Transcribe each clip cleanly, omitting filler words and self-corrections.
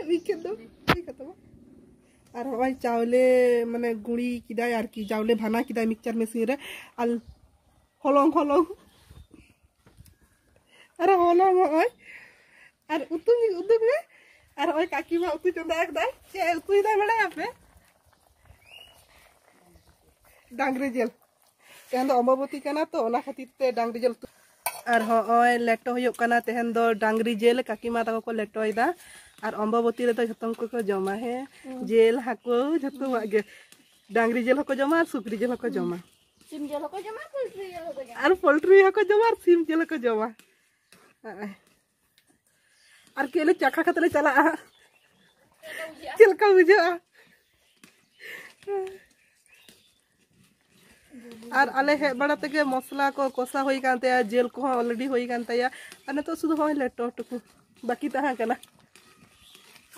VK दो खत्म और हवाई चावले माने गुड़ी किदा यार की चावले भाना किदा मिक्सचर मशीन रे अल हलंग हलंग अरे हलंग होय और उतु में और होय काकी मा उतु चंदा एक दाई चे उतु दा बड़ा पे डांगरी जेल तेहन दो अम्बवती कना तो ओना खातिर ते डांगरी जेल और होय लेटो हुयुक कना तेहन दो डांगरी जेल काकी मा ताको को लेटोइदा और अम्बवती रे तो जतम को जमा है जेल हाको जतो मागे डांगरी जेल हको जमा और सुकरी जेल हको जमा सिम जेल हको जमा पोल्ट्री जेल हको जमा और पोल्ट्री हको जमा और सिम जेल हको जमा और केले चाखा खतले चला चिलका बुझा और आले हे बड़ा तक मसला को कोसा होई कांते जेल को ऑलरेडी होई कांते या अने तो सुदु होय लेटो टुकु बाकी तहा कना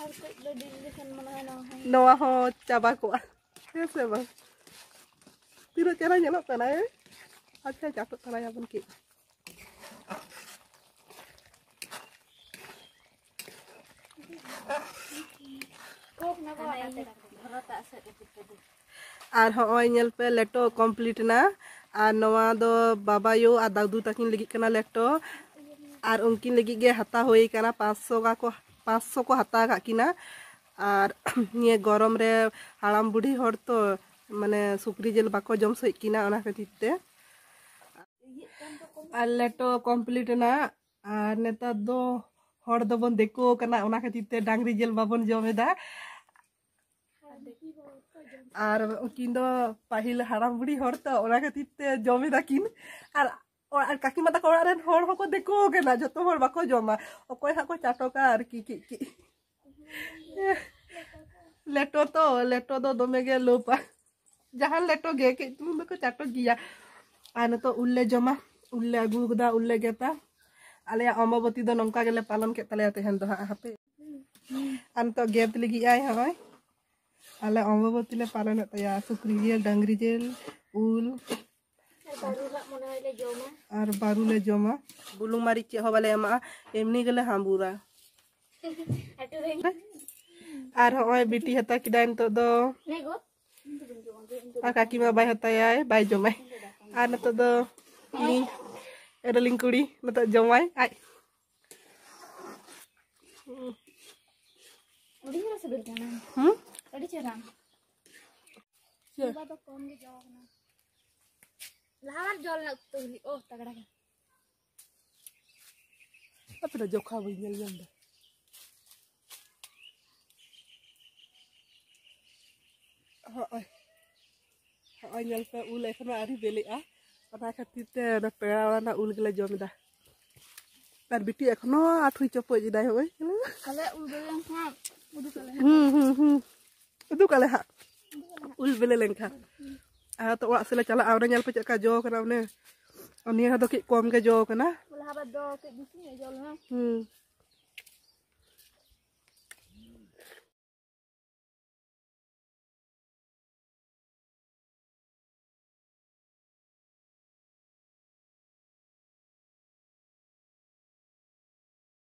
और कोई डिलीशन मना है नवा हो चाबा को से बा तीरो चला नेलो तना अच्छा चाटो तना याबन के कोप ना बनाते भरता से और होय नेल पे लेटो कंप्लीट ना और नवा दो बाबा यो आ दादू तकिन लगी कना लेटो और उनकिन लगी गे हता होई कना 500 को हता का किना और ये गरम रे हाड़ाम बुढ़ी हर तो माने सुकरी जेल बाको जम सई किना ओना खातिर ते और लेटो कंप्लीट ना और नेता दो हर दो बन देखो कना ओना खातिर ते डांगरी जेल बाबन जमेदा और उनकिन दो पाहिल हाड़ाम बुढ़ी हर तो ओना खातिर ते जमेदा किन और काकी माता को रेन हर हको देखो केना जतो हर बाको जमा ओकोय हाको चाटोका और की लेटो दो दोमे गे लोपा जहां लेटो गे के तुम को चाटो गिया आन तो उल्ले जमा उल्ले अगु गदा उल्ले गेता आले अम्बवती दो नंका गेले पालन के तले तेहन दो हापे आन तो गेत लगी आय हय आले अम्बवती ले पालन तया सुकरी जेल डांगरी जेल उल और बारू ले जमा बुलुंग मारी चे हो बाले एमा एमनी गेले हांबुरा और होय बिटी हता किदान तो दो और काकी मा बाय हताय बाय जमाय और नतो दो नी एरलिंग कुड़ी नतो जमाय आय उड़ी रे से बिलना अड़ी चरा बाबा तो कम के जाओ ना लार जल लगतो ओ तगड़ा के अपना जोखा बई नेल जंदा हाय नेल पे उल एखनो आरी बेलेआ ओना खातिर ते ना पेड़ा वाला उल गेले जमदा तार बिटी एखनो आठुई चपो जिदाय होय कले उल बेलन हां उदु कले हा उल बेले लेंखा आ तो ओड़ा से चला आवरे नेल पे चका जो कना ने अनिया दो के कम के जो कना बोला बा दो के बिसी जल ना